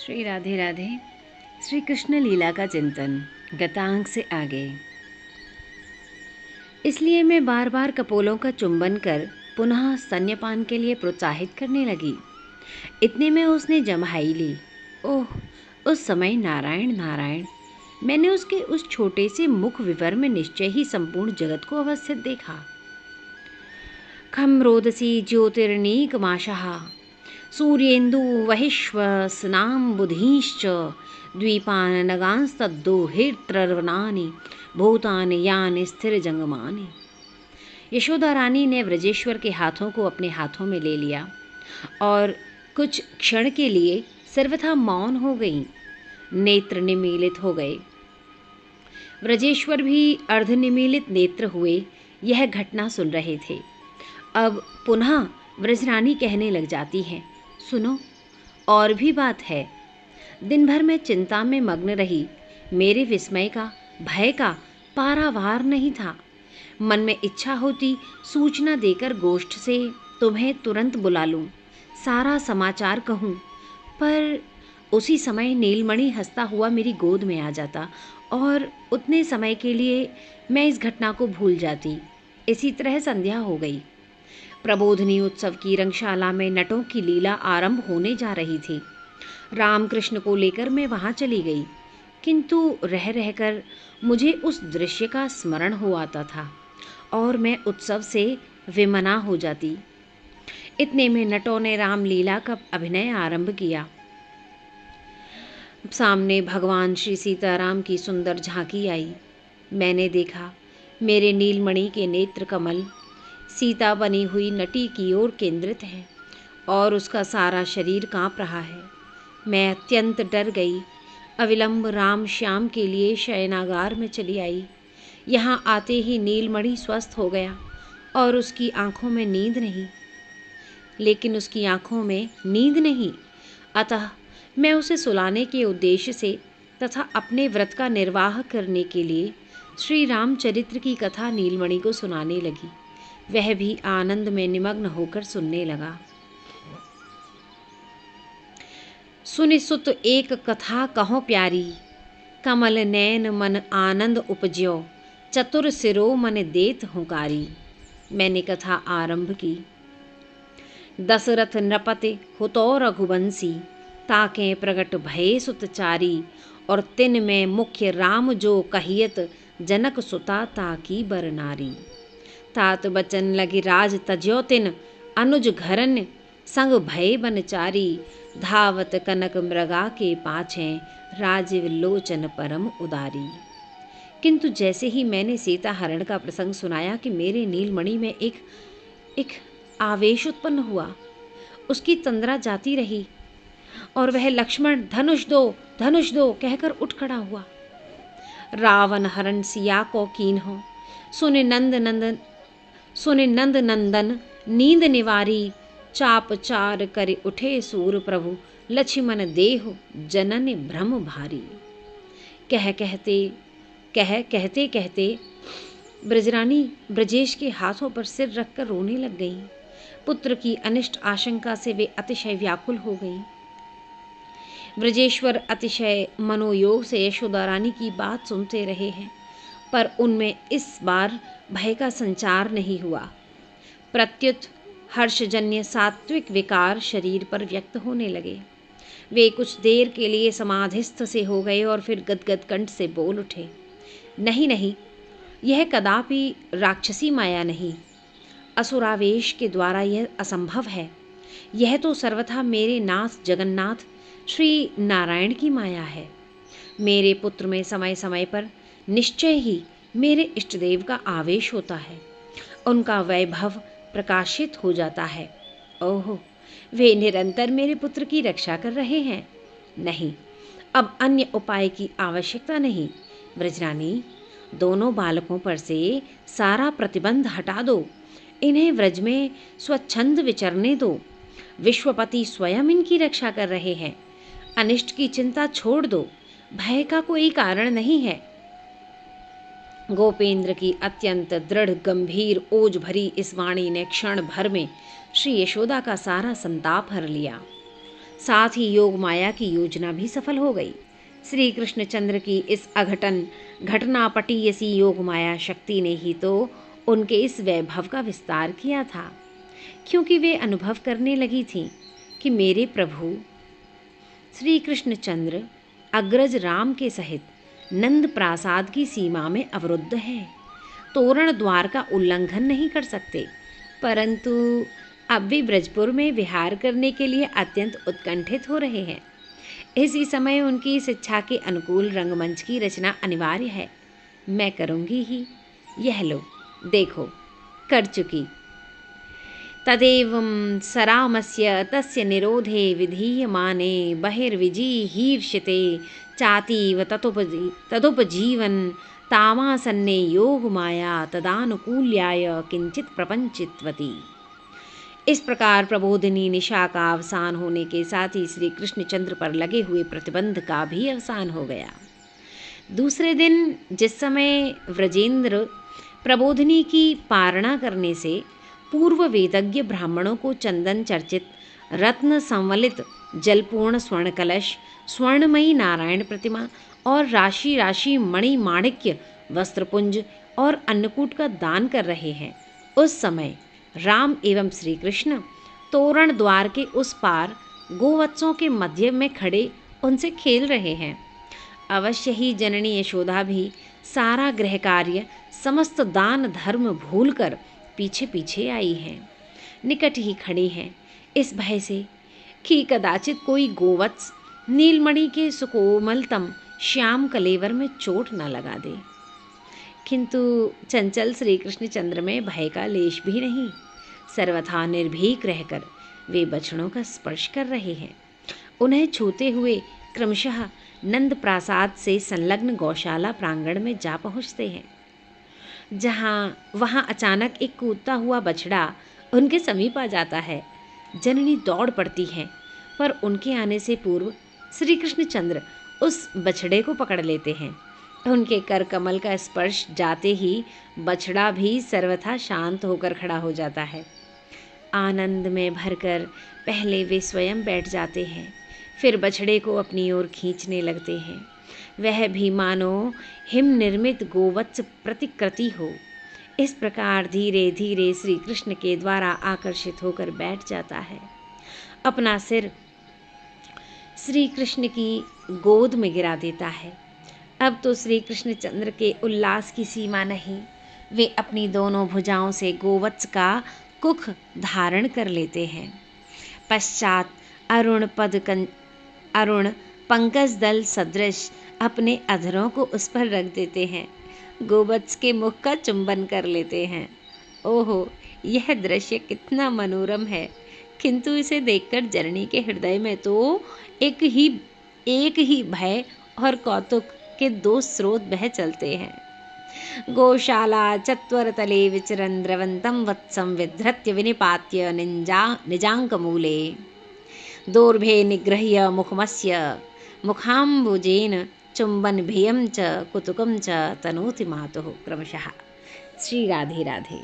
श्री राधे राधे। श्री कृष्ण लीला का चिंतन गतांक से आगे। इसलिए मैं बार बार कपोलों का चुंबन कर पुनः स्तन्यपान के लिए प्रोत्साहित करने लगी। इतने में उसने जम्हाई ली। ओह, उस समय नारायण नारायण, मैंने उसके उस छोटे से मुख विवर में निश्चय ही संपूर्ण जगत को अवस्थित देखा। खम रोदसी ज्योतिर्नीकमाशः सूर्येन्दु वहिष्वसनाम्बुधीश्च द्वीपान् नगांस्तद्दोहित्रर्वनानि भूतानि यानि स्थिरजंगमानि। यशोदा रानी ने व्रजेश्वर के हाथों को अपने हाथों में ले लिया और कुछ क्षण के लिए सर्वथा मौन हो गई, नेत्र निमीलित हो गए। व्रजेश्वर भी अर्धनिमीलित नेत्र हुए यह घटना सुन रहे थे। अब पुनः व्रजरानी कहने लग जाती है, सुनो, और भी बात है। दिन भर मैं चिंता में मग्न रही। मेरे विस्मय का, भय का पारावार नहीं था। मन में इच्छा होती सूचना देकर गोष्ठ से तुम्हें तुरंत बुला लूं, सारा समाचार कहूं, पर उसी समय नीलमणि हंसता हुआ मेरी गोद में आ जाता और उतने समय के लिए मैं इस घटना को भूल जाती। इसी तरह संध्या हो गई। प्रबोधनी उत्सव की रंगशाला में नटों की लीला आरंभ होने जा रही थी। रामकृष्ण को लेकर मैं वहां चली गई, किंतु रह रहकर मुझे उस दृश्य का स्मरण हो आता था और मैं उत्सव से विमना हो जाती। इतने में नटों ने रामलीला का अभिनय आरंभ किया। सामने भगवान श्री सीताराम की सुंदर झांकी आई। मैंने देखा मेरे नीलमणि के नेत्र कमल सीता बनी हुई नटी की ओर केंद्रित है और उसका सारा शरीर कांप रहा है। मैं अत्यंत डर गई। अविलंब राम श्याम के लिए शयनागार में चली आई। यहाँ आते ही नीलमणि स्वस्थ हो गया और उसकी आंखों में नींद नहीं। लेकिन उसकी आंखों में नींद नहीं, अतः मैं उसे सुलाने के उद्देश्य से तथा अपने व्रत का निर्वाह करने के लिए श्री रामचरित्र की कथा नीलमणि को सुनाने लगी। वह भी आनंद में निमग्न होकर सुनने लगा। सुनि सुत एक कथा कहो प्यारी, कमल नैन मन आनंद उपज्यो, चतुर सिरो मन देत हुकारी। मैंने कथा आरंभ की। दशरथ नृपति हुतो रघुवंशी, ताके प्रगट भये सुतचारी, और तिन में मुख्य राम जो कहियत, जनक सुता ताकी बर नारी। तात बचन लगी राज तज्यो तिन, अनुज घरन संग भय बनचारी, धावत कनक मृगा के पाछे, राजीव लोचन परम उदारी। किंतु जैसे ही मैंने सीता हरण का प्रसंग सुनाया कि मेरे नीलमणि में एक आवेश उत्पन्न हुआ। उसकी तंद्रा जाती रही और वह लक्ष्मण धनुष दो कहकर उठ खड़ा हुआ। रावण हरण सिया को कीन हो, सुने नंद नंदन नींद निवारी, चाप चार कर उठे सूर प्रभु, लक्ष्मण देह जनन भ्रम भारी। कहते कहते ब्रजरानी ब्रजेश के हाथों पर सिर रखकर रोने लग गई। पुत्र की अनिष्ट आशंका से वे अतिशय व्याकुल हो गई। ब्रजेश्वर अतिशय मनोयोग से यशोदा रानी की बात सुनते रहे हैं, पर उनमें इस बार भय का संचार नहीं हुआ। प्रत्युत हर्षजन्य सात्विक विकार शरीर पर व्यक्त होने लगे। वे कुछ देर के लिए समाधिस्थ से हो गए और फिर गदगद कंठ से बोल उठे, नहीं, यह कदापि राक्षसी माया नहीं, असुरावेश के द्वारा यह असंभव है। यह तो सर्वथा मेरे नाथ जगन्नाथ श्री नारायण की माया है। मेरे पुत्र में समय समय पर निश्चय ही मेरे इष्टदेव का आवेश होता है, उनका वैभव प्रकाशित हो जाता है। ओहो, वे निरंतर मेरे पुत्र की रक्षा कर रहे हैं। नहीं, अब अन्य उपाय की आवश्यकता नहीं। व्रजरानी, दोनों बालकों पर से सारा प्रतिबंध हटा दो। इन्हें व्रज में स्वच्छंद विचरने दो। विश्वपति स्वयं इनकी रक्षा कर रहे हैं। अनिष्ट की चिंता छोड़ दो। भय का कोई कारण नहीं है। गोपेंद्र की अत्यंत दृढ़ गंभीर ओज भरी इस वाणी ने क्षण भर में श्री यशोदा का सारा संताप हर लिया। साथ ही योग माया की योजना भी सफल हो गई। श्री कृष्णचंद्र की इस अघटन घटनापटी सी योग माया शक्ति ने ही तो उनके इस वैभव का विस्तार किया था, क्योंकि वे अनुभव करने लगी थीं कि मेरे प्रभु श्री कृष्णचंद्र अग्रज राम के सहित नंद प्रासाद की सीमा में अवरुद्ध हैं, तोरण द्वार का उल्लंघन नहीं कर सकते, परंतु अब भी ब्रजपुर में विहार करने के लिए अत्यंत उत्कंठित हो रहे हैं। इसी समय उनकी इस इच्छा के अनुकूल रंगमंच की रचना अनिवार्य है। मैं करूँगी ही। यह लो, देखो, कर चुकी। तदेवं सरामस्य तस्य निरोधे विधीयमाने बहिर्विजिहीर्षिते चातीव तदुपजीवन तामासन्ने योगमाया तदानुकूल्याय किंचित प्रपंचितवती। इस प्रकार प्रबोधिनी निशा का अवसान होने के साथ ही श्री कृष्णचंद्र पर लगे हुए प्रतिबंध का भी अवसान हो गया। दूसरे दिन जिस समय व्रजेंद्र प्रबोधिनी की पारणा करने से पूर्व वेदज्ञ ब्राह्मणों को चंदन चर्चित रत्न संवलित जलपूर्ण स्वर्ण कलश, स्वर्णमयी नारायण प्रतिमा और राशि राशि मणि माणिक्य वस्त्रपुंज और अन्नकूट का दान कर रहे हैं, उस समय राम एवं श्री कृष्ण तोरण द्वार के उस पार गोवत्सों के मध्य में खड़े उनसे खेल रहे हैं। अवश्य ही जननी यशोदा भी सारा गृह कार्य, समस्त दान धर्म भूलकर पीछे पीछे आई हैं, निकट ही खड़ी हैं, इस भय से कि कदाचित कोई गोवत्स नीलमणि के सुकोमलतम श्याम कलेवर में चोट न लगा दे। किंतु चंचल श्री कृष्णचंद्र में भय का लेश भी नहीं। सर्वथा निर्भीक रहकर वे बछड़ों का स्पर्श कर रहे हैं। उन्हें छूते हुए क्रमशः नंद प्रासाद से संलग्न गौशाला प्रांगण में जा पहुँचते हैं, वहाँ अचानक एक कूदता हुआ बछड़ा उनके समीप आ जाता है। जननी दौड़ पड़ती हैं, पर उनके आने से पूर्व श्री कृष्णचंद्र उस बछड़े को पकड़ लेते हैं। उनके कर कमल का स्पर्श जाते ही बछड़ा भी सर्वथा शांत होकर खड़ा हो जाता है। आनंद में भरकर पहले वे स्वयं बैठ जाते हैं, फिर बछड़े को अपनी ओर खींचने लगते हैं। वह भी मानो हिम निर्मित गोवत्स प्रतिकृति हो। इस प्रकार धीरे धीरे श्री कृष्ण के द्वारा आकर्षित होकर बैठ जाता है। अपना सिर श्री कृष्ण की गोद में गिरा देता है। अब तो श्री कृष्णचंद्र के उल्लास की सीमा नहीं। वे अपनी दोनों भुजाओं से गोवत्स का कुख धारण कर लेते हैं। पश्चात अरुण पंकज दल सदृश अपने अधरों को उस पर रख देते हैं, गोवत्स के मुख का चुंबन कर लेते हैं। ओहो, यह दृश्य कितना मनोरम है, किंतु इसे देखकर जननी के हृदय में तो एक ही भय और कौतुक के दो स्रोत बह चलते हैं। गोशाला चत्वरतले विचरन् द्रवन्तं वत्सं विधृत्य विनिपात्य निजाङ्कमूले दोर्भे निगृह्य मुखमस्य मुखाम्बुजेन चुम्बन भियं च कुतुकं च तनोति मातुः। क्रमशः। श्री राधे राधे।